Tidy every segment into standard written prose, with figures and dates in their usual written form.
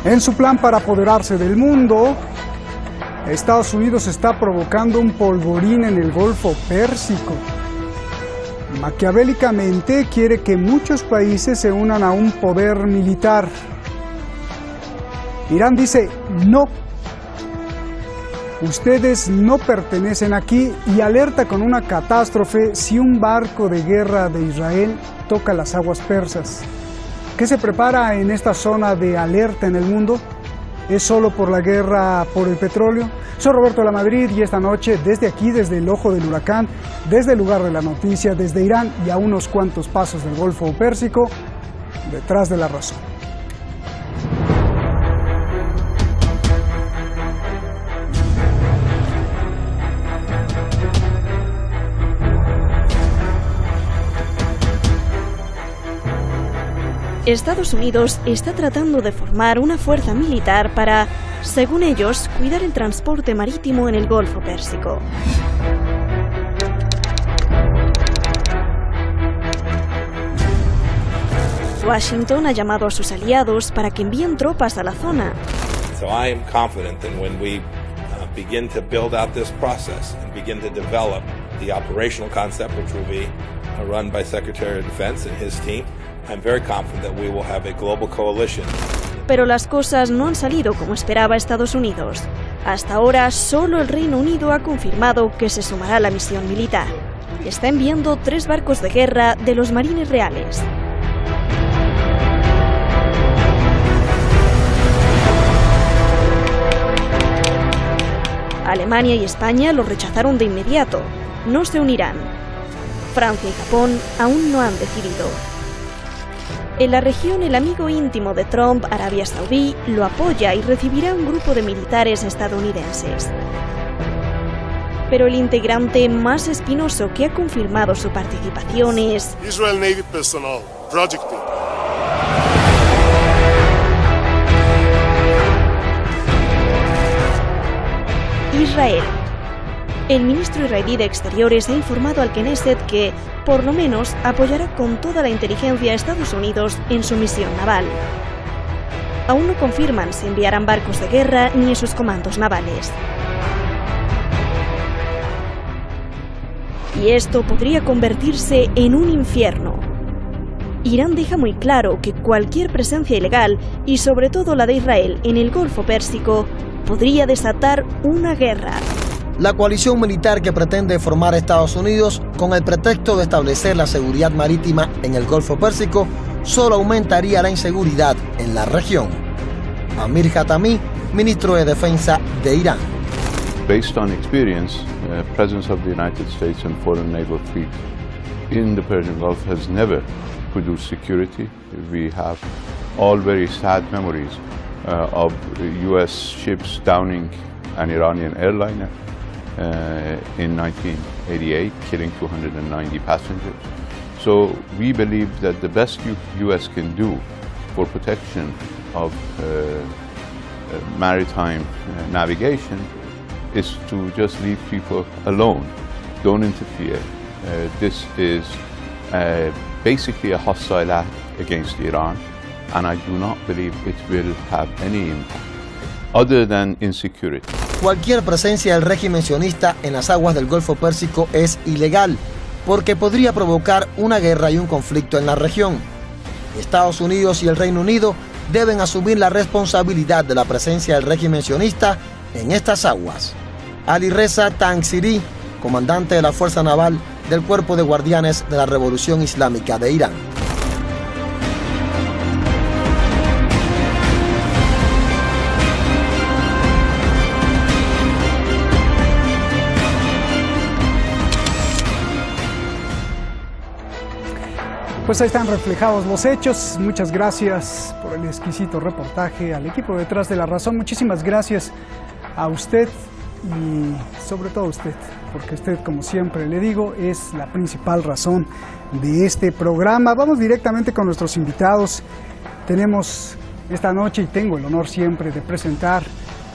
En su plan para apoderarse del mundo, Estados Unidos está provocando un polvorín en el Golfo Pérsico. Maquiavélicamente quiere que muchos países se unan a un poder militar. Irán dice no. Ustedes no pertenecen aquí y alerta con una catástrofe si un barco de guerra de Israel toca las aguas persas. ¿Qué se prepara en esta zona de alerta en el mundo? ¿Es solo por la guerra por el petróleo? Soy Roberto de la Madrid y esta noche, desde aquí, desde el ojo del huracán, desde el lugar de la noticia, desde Irán y a unos cuantos pasos del Golfo Pérsico, detrás de la razón. Estados Unidos está tratando de formar una fuerza militar para, según ellos, cuidar el transporte marítimo en el Golfo Pérsico. Washington ha llamado a sus aliados para que envíen tropas a la zona. So I am confident that when we begin to build out this process and begin to develop the operational concept, which will be run by Secretary of Defense and his team, I'm very confident that we will have a global coalition. Pero las cosas no han salido como esperaba Estados Unidos. Hasta ahora, solo el Reino Unido ha confirmado que se sumará a la misión militar. Está enviando 3 barcos de guerra de los Marines Reales. Alemania y España lo rechazaron de inmediato. No se unirán. Francia y Japón aún no han decidido. En la región, el amigo íntimo de Trump, Arabia Saudí, lo apoya y recibirá un grupo de militares estadounidenses. Pero el integrante más espinoso que ha confirmado su participación es Israel Navy personnel, Project Team. Israel. El ministro israelí de Exteriores ha informado al Knesset que, por lo menos, apoyará con toda la inteligencia a Estados Unidos en su misión naval. Aún no confirman si enviarán barcos de guerra ni a sus comandos navales. Y esto podría convertirse en un infierno. Irán deja muy claro que cualquier presencia ilegal, y sobre todo la de Israel en el Golfo Pérsico, podría desatar una guerra. La coalición militar que pretende formar Estados Unidos con el pretexto de establecer la seguridad marítima en el Golfo Pérsico solo aumentaría la inseguridad en la región. Amir Khatami, ministro de Defensa de Irán. Based on experience, presence of the United States and foreign naval fleet in the Persian Gulf has never produced security. We have all very sad memories of U.S. ships downing an Iranian airliner in 1988, killing 290 passengers. So we believe that the best U.S. can do for protection of maritime navigation is to just leave people alone, don't interfere. This is basically a hostile act against Iran, and I do not believe it will have any impact other than insecurity. Cualquier presencia del régimen sionista en las aguas del Golfo Pérsico es ilegal, porque podría provocar una guerra y un conflicto en la región. Estados Unidos y el Reino Unido deben asumir la responsabilidad de la presencia del régimen sionista en estas aguas. Ali Reza Tangsiri, comandante de la Fuerza Naval del Cuerpo de Guardianes de la Revolución Islámica de Irán. Pues ahí están reflejados los hechos. Muchas gracias por el exquisito reportaje, al equipo detrás de La Razón. Muchísimas gracias a usted y sobre todo a usted, porque usted, como siempre le digo, es la principal razón de este programa. Vamos directamente con nuestros invitados. Tenemos esta noche, y tengo el honor siempre de presentar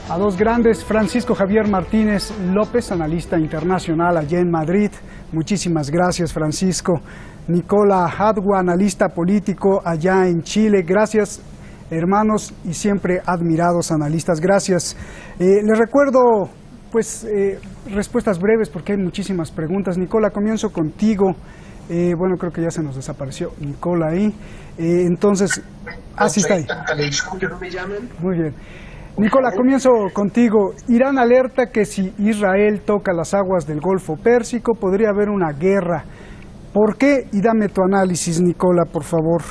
a dos grandes: Francisco Javier Martínez López, analista internacional allá en Madrid. Muchísimas gracias, Francisco. Nicola Hadwa, analista político allá en Chile. Gracias, hermanos y siempre admirados analistas. Gracias. Les recuerdo, pues, respuestas breves porque hay muchísimas preguntas. Nicola, comienzo contigo. Bueno, creo que ya se nos desapareció Nicola ahí. Entonces, sí está ahí. Muy bien. Nicola, comienzo contigo. Irán alerta que si Israel toca las aguas del Golfo Pérsico podría haber una guerra. ¿Por qué? Y dame tu análisis, Nicola, por favor.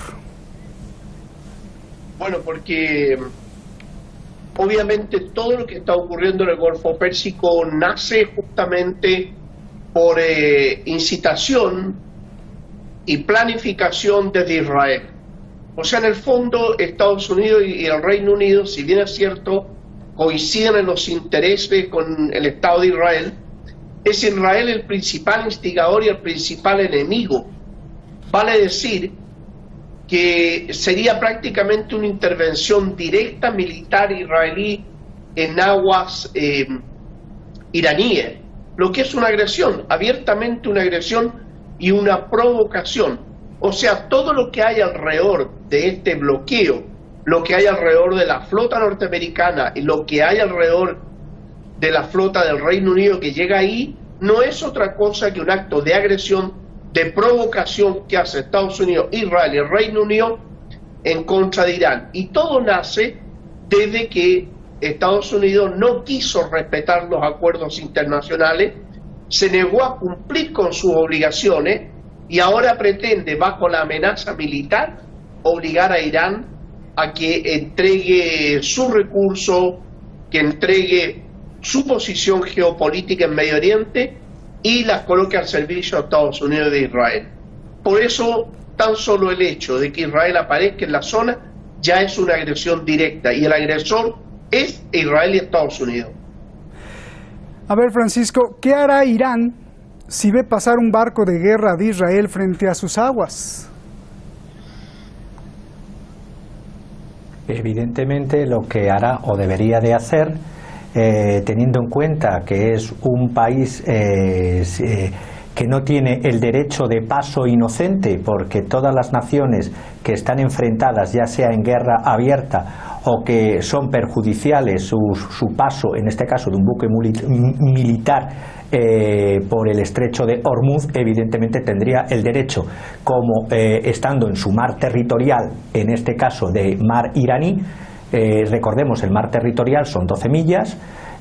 Bueno, porque obviamente todo lo que está ocurriendo en el Golfo Pérsico nace justamente por incitación y planificación desde Israel. O sea, en el fondo, Estados Unidos y el Reino Unido, si bien es cierto, coinciden en los intereses con el Estado de Israel, es Israel el principal instigador y el principal enemigo. Vale decir que sería prácticamente una intervención directa militar israelí en aguas iraníes, lo que es una agresión, abiertamente una agresión y una provocación. O sea, todo lo que hay alrededor de este bloqueo, lo que hay alrededor de la flota norteamericana y lo que hay alrededor de la flota del Reino Unido que llega ahí, no es otra cosa que un acto de agresión, de provocación que hace Estados Unidos, Israel y el Reino Unido en contra de Irán. Y todo nace desde que Estados Unidos no quiso respetar los acuerdos internacionales, se negó a cumplir con sus obligaciones y ahora pretende, bajo la amenaza militar, obligar a Irán a que entregue su recurso, que entregue su posición geopolítica en Medio Oriente y las coloque al servicio de Estados Unidos y de Israel. Por eso, tan solo el hecho de que Israel aparezca en la zona ya es una agresión directa, y el agresor es Israel y Estados Unidos. A ver, Francisco, ¿qué hará Irán si ve pasar un barco de guerra de Israel frente a sus aguas? Evidentemente lo que hará o debería de hacer, teniendo en cuenta que es un país que no tiene el derecho de paso inocente, porque todas las naciones que están enfrentadas, ya sea en guerra abierta o que son perjudiciales su paso, en este caso de un buque militar por el estrecho de Hormuz, evidentemente tendría el derecho, como estando en su mar territorial, en este caso de mar iraní. Recordemos, el mar territorial son 12 millas,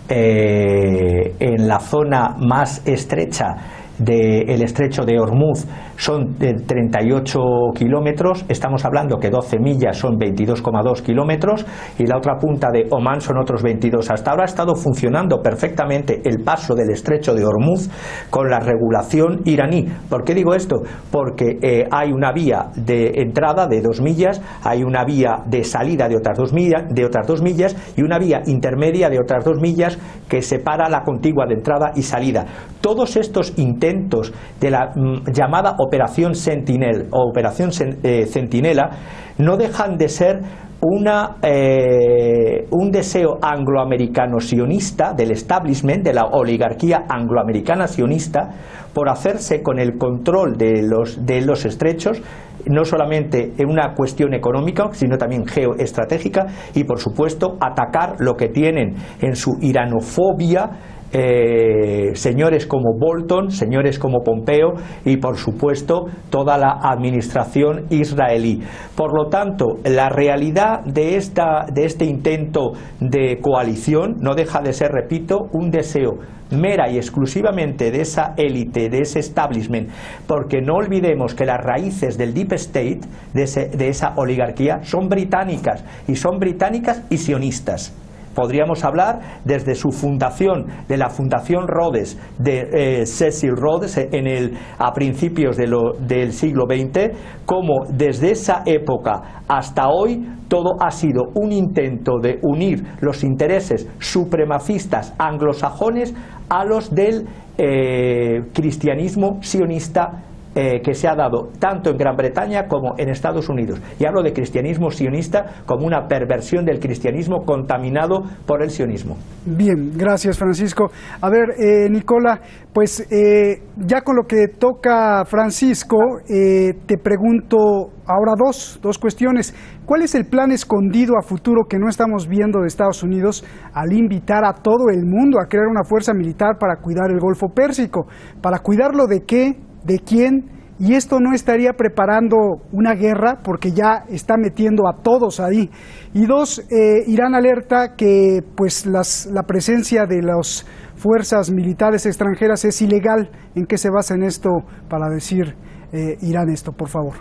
en la zona más estrecha del estrecho de Hormuz son 38 kilómetros, estamos hablando que 12 millas son 22,2 kilómetros y la otra punta de Omán son otros 22. Hasta ahora ha estado funcionando perfectamente el paso del estrecho de Hormuz con la regulación iraní. ¿Por qué digo esto? Porque hay una vía de entrada de 2 millas, hay una vía de salida de otras 2 millas y una vía intermedia de otras 2 millas que separa la contigua de entrada y salida. Todos estos intentos de la llamada Operación Sentinel o Operación Centinela no dejan de ser un deseo angloamericano sionista del establishment, de la oligarquía angloamericana sionista, por hacerse con el control de los estrechos, no solamente en una cuestión económica, sino también geoestratégica, y por supuesto atacar lo que tienen en su iranofobia señores como Bolton, señores como Pompeo y por supuesto toda la administración israelí. Por lo tanto, la realidad de este intento de coalición no deja de ser, repito, un deseo mera y exclusivamente de esa élite, de ese establishment, porque no olvidemos que las raíces del Deep State, de esa oligarquía, son británicas y sionistas. Podríamos hablar desde su fundación, de la Fundación Rhodes, de Cecil Rhodes a principios del siglo XX, como desde esa época hasta hoy todo ha sido un intento de unir los intereses supremacistas anglosajones a los del cristianismo sionista que se ha dado tanto en Gran Bretaña como en Estados Unidos. Y hablo de cristianismo sionista como una perversión del cristianismo contaminado por el sionismo. Bien, gracias Francisco. A ver, Nicola, pues ya con lo que toca Francisco, te pregunto ahora dos cuestiones. ¿Cuál es el plan escondido a futuro que no estamos viendo de Estados Unidos al invitar a todo el mundo a crear una fuerza militar para cuidar el Golfo Pérsico? ¿Para cuidarlo de qué? ¿De quién? Y esto no estaría preparando una guerra porque ya está metiendo a todos ahí. Y dos, Irán alerta que pues la presencia de las fuerzas militares extranjeras es ilegal. ¿En qué se basa en esto para decir Irán esto, por favor?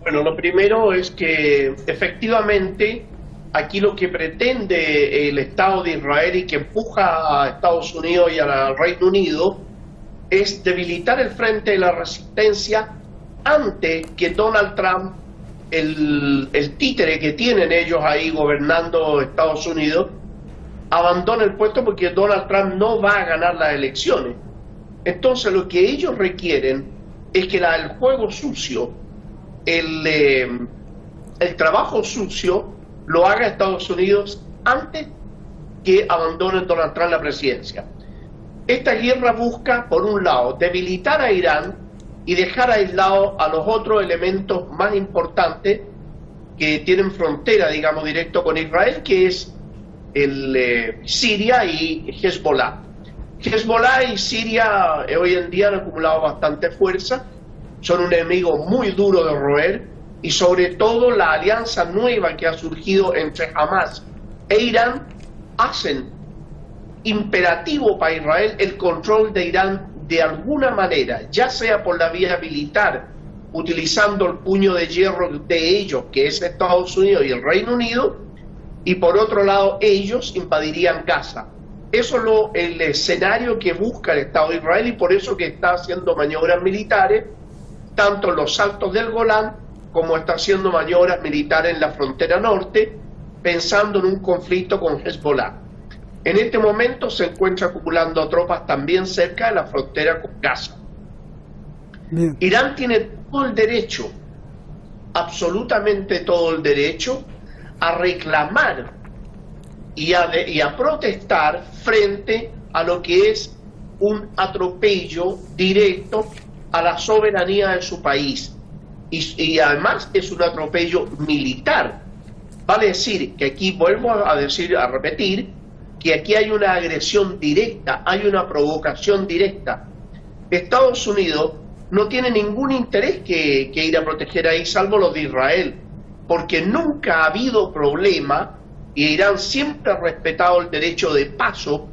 Bueno, lo primero es que efectivamente aquí lo que pretende el Estado de Israel y que empuja a Estados Unidos y al Reino Unido es debilitar el frente de la resistencia antes que Donald Trump, el títere que tienen ellos ahí gobernando Estados Unidos, abandone el puesto, porque Donald Trump no va a ganar las elecciones. Entonces lo que ellos requieren es que el juego sucio, el trabajo sucio lo haga Estados Unidos antes que abandone Donald Trump la presidencia. Esta guerra busca, por un lado, debilitar a Irán y dejar aislado a los otros elementos más importantes que tienen frontera, digamos, directo con Israel, que es Siria y Hezbollah. Hezbollah y Siria hoy en día han acumulado bastante fuerza, son un enemigo muy duro de roer, y sobre todo la alianza nueva que ha surgido entre Hamas e Irán hacen imperativo para Israel el control de Irán de alguna manera, ya sea por la vía militar, utilizando el puño de hierro de ellos, que es Estados Unidos y el Reino Unido, y por otro lado ellos invadirían Gaza. Eso es el escenario que busca el Estado de Israel, y por eso que está haciendo maniobras militares, tanto en los Altos del Golán, como está haciendo maniobras militares en la frontera norte, pensando en un conflicto con Hezbollah. En este momento se encuentra acumulando tropas también cerca de la frontera con Gaza. Bien. Irán tiene todo el derecho, absolutamente todo el derecho, a reclamar y a protestar frente a lo que es un atropello directo a la soberanía de su país. Y además es un atropello militar. Vale decir que aquí vuelvo a repetir, que aquí hay una agresión directa, hay una provocación directa. Estados Unidos no tiene ningún interés que ir a proteger ahí, salvo los de Israel, porque nunca ha habido problema, y Irán siempre ha respetado el derecho de paso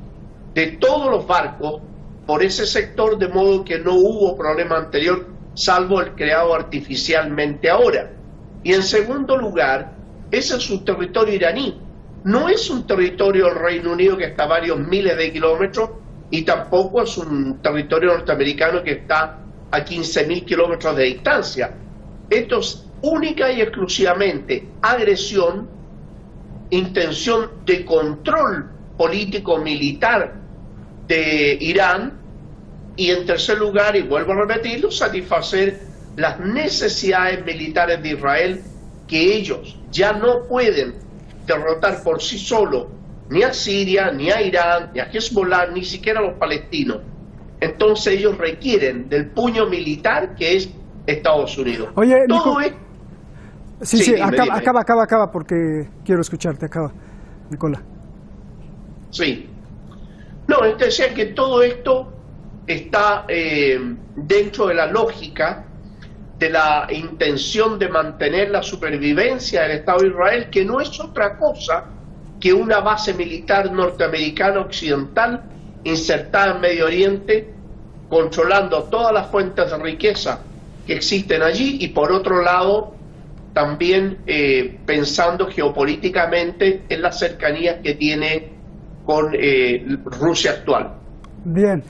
de todos los barcos por ese sector, de modo que no hubo problema anterior, salvo el creado artificialmente ahora. Y en segundo lugar, ese es un territorio iraní. No es un territorio del Reino Unido que está a varios miles de kilómetros, y tampoco es un territorio norteamericano que está a 15.000 kilómetros de distancia. Esto es única y exclusivamente agresión, intención de control político-militar de Irán, y en tercer lugar, y vuelvo a repetirlo, satisfacer las necesidades militares de Israel, que ellos ya no pueden derrotar por sí solo ni a Siria, ni a Irán, ni a Hezbollah, ni siquiera a los palestinos. Entonces ellos requieren del puño militar que es Estados Unidos. Oye, todo es... Sí, acaba, porque quiero escucharte, acaba, Nicola. Sí. No, decía que todo esto está dentro de la lógica de la intención de mantener la supervivencia del Estado de Israel, que no es otra cosa que una base militar norteamericana occidental insertada en Medio Oriente, controlando todas las fuentes de riqueza que existen allí, y por otro lado también pensando geopolíticamente en las cercanías que tiene con Rusia actual. Bien,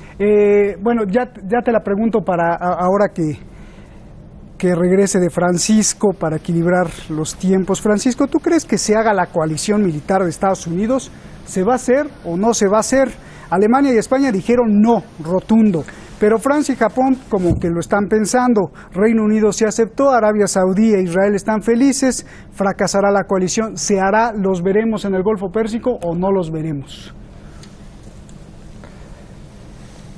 bueno, ya te la pregunto para ahora que regrese de Francisco, para equilibrar los tiempos. Francisco, ¿tú crees que se haga la coalición militar de Estados Unidos? ¿Se va a hacer o no se va a hacer? Alemania y España dijeron no, rotundo. Pero Francia y Japón como que lo están pensando. Reino Unido se aceptó, Arabia Saudí e Israel están felices. ¿Fracasará la coalición? ¿Se hará? ¿Los veremos en el Golfo Pérsico o no los veremos?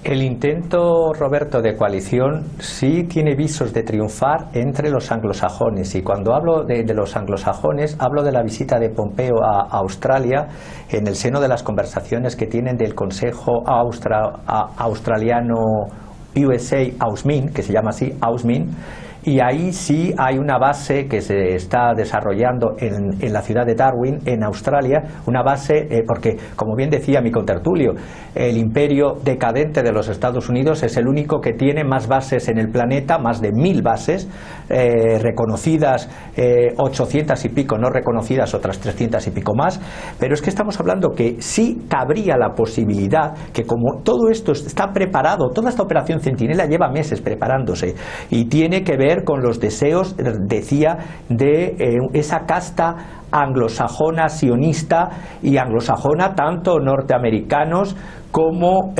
El intento, Roberto, de coalición sí tiene visos de triunfar entre los anglosajones, y cuando hablo de los anglosajones hablo de la visita de Pompeo a Australia en el seno de las conversaciones que tienen del Consejo Australiano USA-AUSMIN, que se llama así, AUSMIN, y ahí sí hay una base que se está desarrollando en la ciudad de Darwin, en Australia, una base, porque, como bien decía mi contertulio, el imperio decadente de los Estados Unidos es el único que tiene más bases en el planeta, más de 1000 bases, reconocidas 800 y pico, no reconocidas otras 300 y pico más, pero es que estamos hablando que sí cabría la posibilidad que, como todo esto está preparado, toda esta operación Centinela lleva meses preparándose y tiene que ver con los deseos, decía, de esa casta anglosajona sionista y anglosajona, tanto norteamericanos como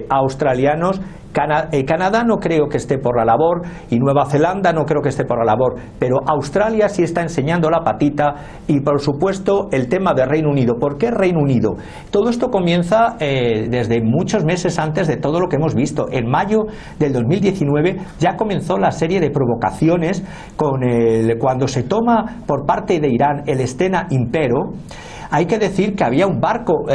australianos. Canadá no creo que esté por la labor, y Nueva Zelanda no creo que esté por la labor, pero Australia sí está enseñando la patita, y por supuesto el tema de Reino Unido. ¿Por qué Reino Unido? Todo esto comienza desde muchos meses antes de todo lo que hemos visto. En mayo del 2019 ya comenzó la serie de provocaciones cuando se toma por parte de Irán el Stena Impero. Hay que decir que había un barco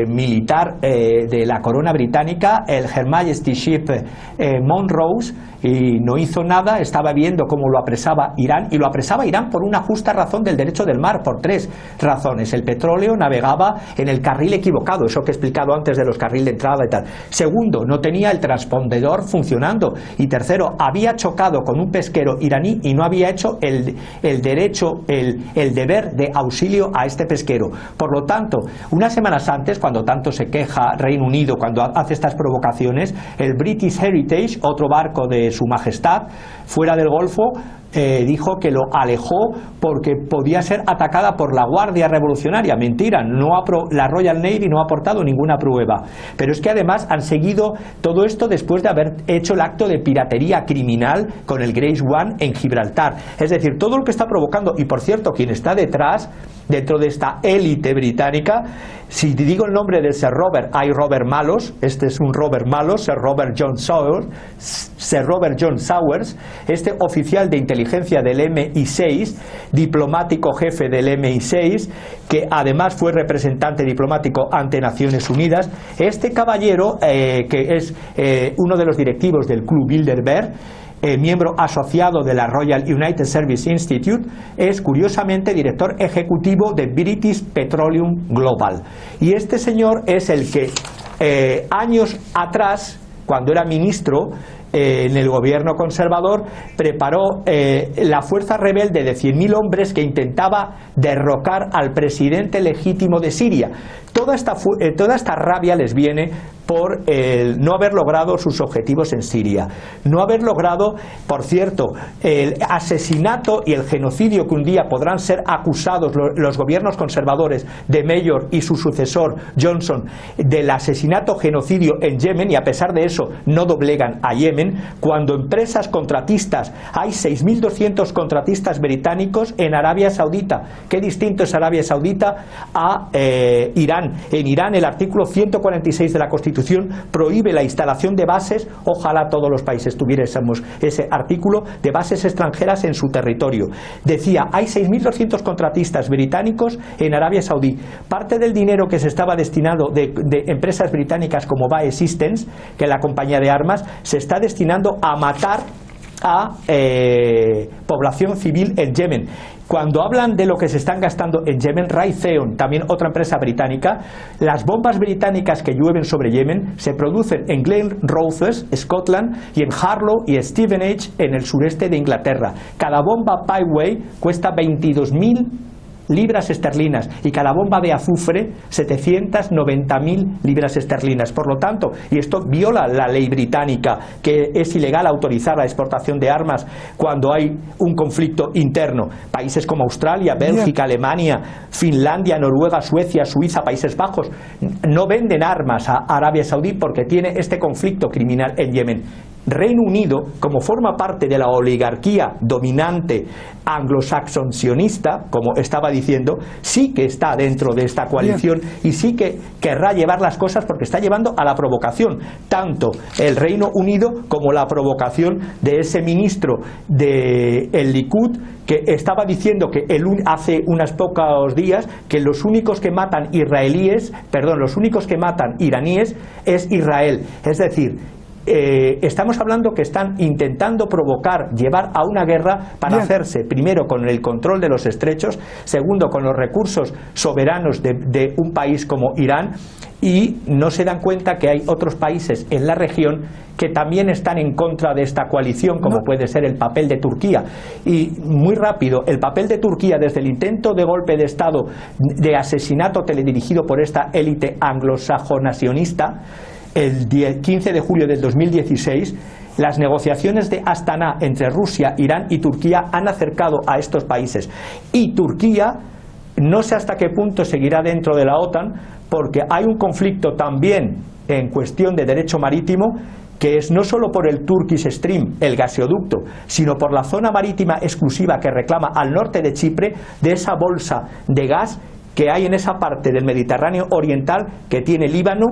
militar de la corona británica, el Her Majesty Ship Montrose, y no hizo nada, estaba viendo cómo lo apresaba Irán, y lo apresaba Irán por una justa razón del derecho del mar, por 3 razones. El petróleo navegaba en el carril equivocado, eso que he explicado antes de los carriles de entrada y tal. Segundo, no tenía el transpondedor funcionando. Y tercero, había chocado con un pesquero iraní y no había hecho el deber de auxilio a este pesquero. Por lo tanto, unas semanas antes, cuando tanto se queja Reino Unido cuando hace estas provocaciones, el British Heritage, otro barco de Su Majestad, fuera del Golfo, dijo que lo alejó porque podía ser atacada por la Guardia Revolucionaria. Mentira, la Royal Navy no ha aportado ninguna prueba. Pero es que además han seguido todo esto después de haber hecho el acto de piratería criminal con el Grace One en Gibraltar. Es decir, todo lo que está provocando, y por cierto, quien está detrás, dentro de esta élite británica, si digo el nombre de Sir Robert, hay Robert malos, este es un Robert malo, Sir Robert John Sowers, este oficial de inteligencia del MI6, diplomático jefe del MI6, que además fue representante diplomático ante Naciones Unidas. Este caballero, que es uno de los directivos del Club Bilderberg, miembro asociado de la Royal United Service Institute, es curiosamente director ejecutivo de British Petroleum Global. Y este señor es el que años atrás, cuando era ministro en el gobierno conservador, preparó la fuerza rebelde de 100.000 hombres que intentaba derrocar al presidente legítimo de Siria. Toda esta rabia les viene por no haber logrado sus objetivos en Siria, no haber logrado, por cierto, el asesinato y el genocidio que un día podrán ser acusados los gobiernos conservadores de Mayor y su sucesor Johnson del asesinato genocidio en Yemen, y a pesar de eso no doblegan a Yemen, cuando empresas contratistas, hay 6.200 contratistas británicos en Arabia Saudita. ¿Qué distinto es Arabia Saudita a Irán? En Irán el artículo 146 de la Constitución prohíbe la instalación de bases, ojalá todos los países tuviésemos ese artículo, de bases extranjeras en su territorio. Decía, hay 6.200 contratistas británicos en Arabia Saudí. Parte del dinero que se estaba destinado de empresas británicas como BAE Systems, que es la compañía de armas, se está destinando a matar a población civil en Yemen. Cuando hablan de lo que se están gastando en Yemen, Raytheon, también otra empresa británica, las bombas británicas que llueven sobre Yemen se producen en Glen Rothes, Scotland, y en Harlow y Stevenage, en el sureste de Inglaterra. Cada bomba Pyway cuesta 22.000 libras esterlinas y cada bomba de azufre 790.000 libras esterlinas. Por lo tanto, y esto viola la ley británica, que es ilegal autorizar la exportación de armas cuando hay un conflicto interno. Países como Australia, Bélgica, Alemania, Finlandia, Noruega, Suecia, Suiza, Países Bajos no venden armas a Arabia Saudí porque tiene este conflicto criminal en Yemen. Reino Unido, como forma parte de la oligarquía dominante anglo-saxon sionista, como estaba diciendo, sí que está dentro de esta coalición y sí que querrá llevar las cosas porque está llevando a la provocación, tanto el Reino Unido como la provocación de ese ministro del Likud que estaba diciendo que hace unos pocos días que los únicos que matan iraníes es Israel. Es decir, estamos hablando que están intentando llevar a una guerra para hacerse, primero, con el control de los estrechos, segundo, con los recursos soberanos de un país como Irán, y no se dan cuenta que hay otros países en la región que también están en contra de esta coalición, como puede ser el papel de Turquía. Y muy rápido, el papel de Turquía desde el intento de golpe de Estado, de asesinato teledirigido por esta élite anglosajona sionista, el 15 de julio del 2016, las negociaciones de Astana entre Rusia, Irán y Turquía han acercado a estos países. Y Turquía, no sé hasta qué punto seguirá dentro de la OTAN, porque hay un conflicto también en cuestión de derecho marítimo, que es no solo por el Turkish Stream, el gaseoducto, sino por la zona marítima exclusiva que reclama al norte de Chipre, de esa bolsa de gas que hay en esa parte del Mediterráneo oriental que tiene Líbano,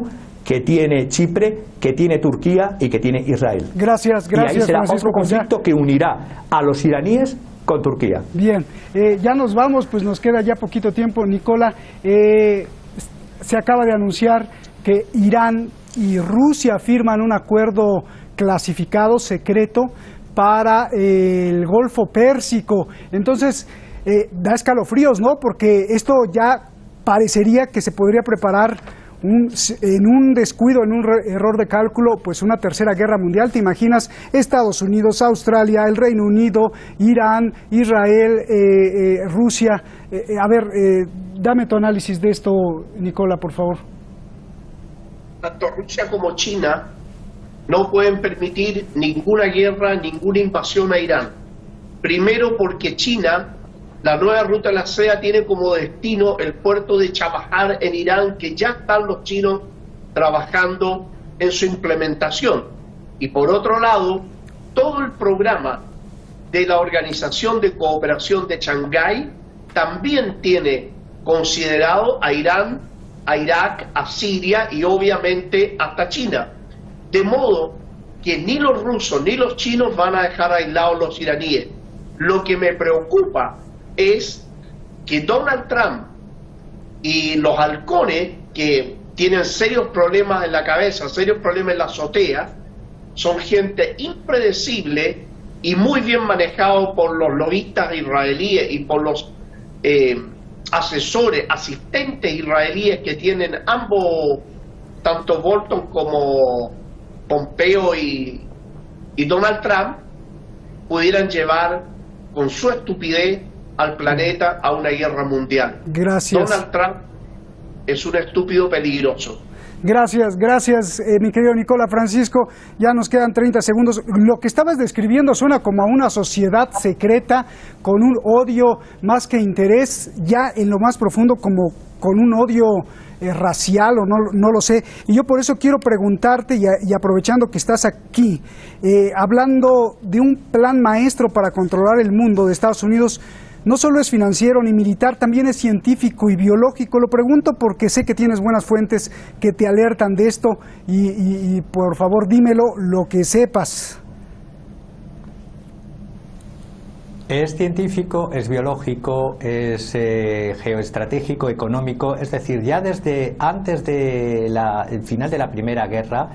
que tiene Chipre, que tiene Turquía y que tiene Israel. Gracias, y ahí será Francisco, otro conflicto que unirá a los iraníes con Turquía. Bien, ya nos vamos, pues nos queda ya poquito tiempo. Nicola, se acaba de anunciar que Irán y Rusia firman un acuerdo clasificado, secreto, para el Golfo Pérsico. Entonces, da escalofríos, ¿no? Porque esto ya parecería que se podría preparar en un descuido, en un error de cálculo, pues una tercera guerra mundial. ¿Te imaginas? Estados Unidos, Australia, el Reino Unido, Irán, Israel, Rusia. A ver, dame tu análisis de esto, Nicola, por favor. Tanto Rusia como China no pueden permitir ninguna guerra, ninguna invasión a Irán. Primero porque China, la nueva ruta de la seda, tiene como destino el puerto de Chabahar en Irán, que ya están los chinos trabajando en su implementación. Y por otro lado, todo el programa de la Organización de Cooperación de Shanghái también tiene considerado a Irán, a Irak, a Siria y obviamente hasta China. De modo que ni los rusos ni los chinos van a dejar aislados los iraníes. Lo que me preocupa es que Donald Trump y los halcones, que tienen serios problemas en la cabeza, serios problemas en la azotea, son gente impredecible y muy bien manejado por los lobistas israelíes y por los asistentes israelíes que tienen ambos, tanto Bolton como Pompeo y Donald Trump, pudieran llevar con su estupidez al planeta a una guerra mundial. Gracias. Donald Trump es un estúpido peligroso. Gracias, mi querido Nicola. Francisco, ya nos quedan 30 segundos. Lo que estabas describiendo suena como a una sociedad secreta con un odio más que interés, ya en lo más profundo como con un odio racial o no lo sé. Y yo por eso quiero preguntarte, y aprovechando que estás aquí, hablando de un plan maestro para controlar el mundo de Estados Unidos, no solo es financiero ni militar, también es científico y biológico. Lo pregunto porque sé que tienes buenas fuentes que te alertan de esto y por favor dímelo lo que sepas. Es científico, es biológico, es geoestratégico, económico, es decir, ya desde antes del final de la Primera Guerra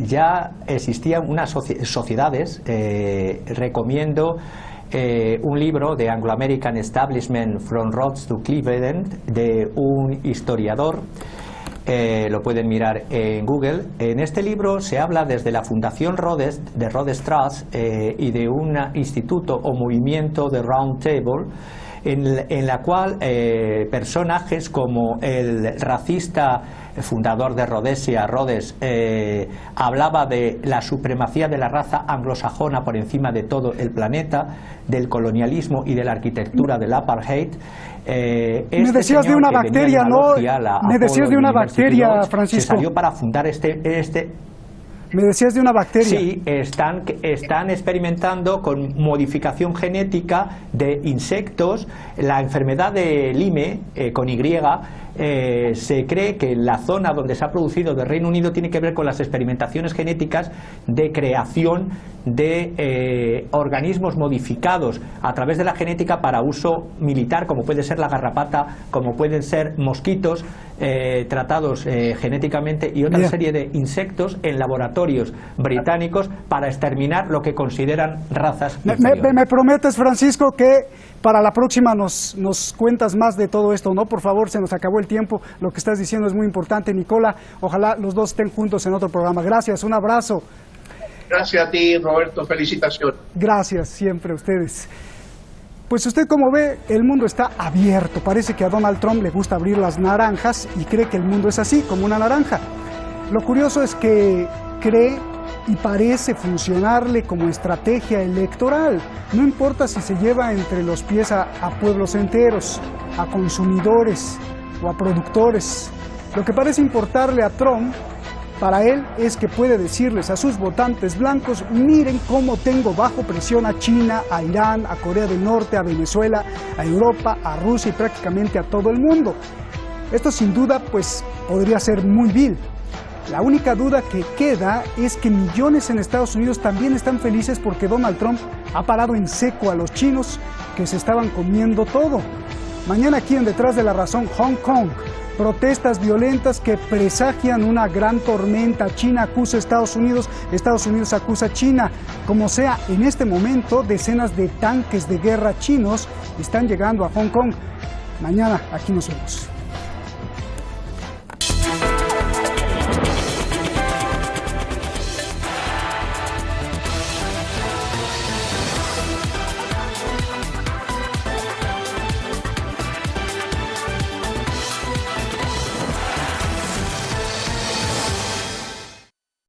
ya existían unas sociedades. Recomiendo un libro de Anglo-American Establishment From Rhodes to Cleveland, de un historiador. Lo pueden mirar en Google. En este libro se habla desde la Fundación Rhodes, de Rhodes Trust, y de un instituto o movimiento de Round Table, en la cual personajes como el racista fundador de Rhodesia, Rhodes, hablaba de la supremacía de la raza anglosajona por encima de todo el planeta, del colonialismo y de la arquitectura del apartheid. Me decías de una bacteria, ¿no? Me decías de una bacteria, Francisco. Se salió para fundar Me decías de una bacteria. Sí, están experimentando con modificación genética de insectos. La enfermedad de Lyme, con Y, se cree que la zona donde se ha producido del Reino Unido tiene que ver con las experimentaciones genéticas de creación de organismos modificados a través de la genética para uso militar, como puede ser la garrapata, como pueden ser mosquitos tratados genéticamente, y otra serie de insectos en laboratorios británicos para exterminar lo que consideran razas inferiores. ¿Me prometes, Francisco, que para la próxima nos cuentas más de todo esto, ¿no? Por favor, se nos acabó el tiempo. Lo que estás diciendo es muy importante, Nicola. Ojalá los dos estén juntos en otro programa. Gracias, un abrazo. Gracias a ti, Roberto. Felicitaciones. Gracias, siempre a ustedes. Pues usted, como ve, el mundo está abierto. Parece que a Donald Trump le gusta abrir las naranjas y cree que el mundo es así, como una naranja. Lo curioso es que cree y parece funcionarle como estrategia electoral. No importa si se lleva entre los pies a pueblos enteros, a consumidores o a productores. Lo que parece importarle a Trump, para él, es que puede decirles a sus votantes blancos: miren cómo tengo bajo presión a China, a Irán, a Corea del Norte, a Venezuela, a Europa, a Rusia y prácticamente a todo el mundo. Esto sin duda pues podría ser muy vil. La única duda que queda es que millones en Estados Unidos también están felices porque Donald Trump ha parado en seco a los chinos que se estaban comiendo todo. Mañana aquí en Detrás de la Razón, Hong Kong. Protestas violentas que presagian una gran tormenta. China acusa a Estados Unidos acusa a China. Como sea, en este momento decenas de tanques de guerra chinos están llegando a Hong Kong. Mañana aquí nos vemos.